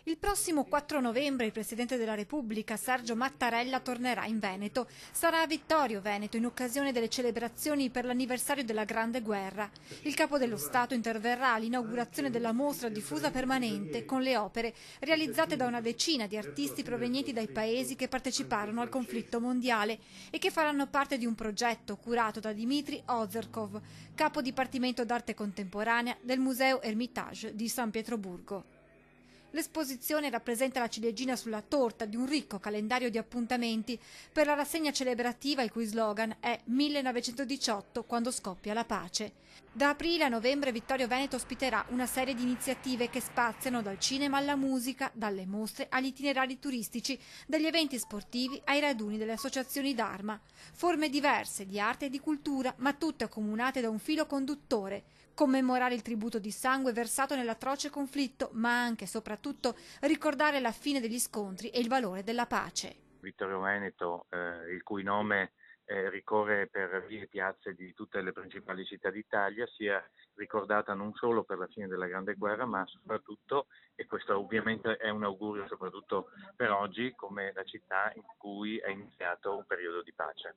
Il prossimo 4 novembre il Presidente della Repubblica, Sergio Mattarella, tornerà in Veneto. Sarà a Vittorio Veneto in occasione delle celebrazioni per l'anniversario della Grande Guerra. Il Capo dello Stato interverrà all'inaugurazione della mostra diffusa permanente con le opere realizzate da una decina di artisti provenienti dai paesi che parteciparono al conflitto mondiale e che faranno parte di un progetto curato da Dmitry Ozerkov, capo dipartimento d'arte contemporanea del Museo Hermitage di San Pietroburgo. L'esposizione rappresenta la ciliegina sulla torta di un ricco calendario di appuntamenti per la rassegna celebrativa il cui slogan è 1918 quando scoppia la pace. Da aprile a novembre Vittorio Veneto ospiterà una serie di iniziative che spaziano dal cinema alla musica, dalle mostre agli itinerari turistici, dagli eventi sportivi ai raduni delle associazioni d'Arma. Forme diverse di arte e di cultura, ma tutte accomunate da un filo conduttore: commemorare il tributo di sangue versato nell'atroce conflitto, ma anche e soprattutto ricordare la fine degli scontri e il valore della pace. Vittorio Veneto, il cui nome ricorre per vie e piazze di tutte le principali città d'Italia, sia ricordata non solo per la fine della Grande Guerra, ma soprattutto, e questo ovviamente è un augurio soprattutto per oggi, come la città in cui è iniziato un periodo di pace.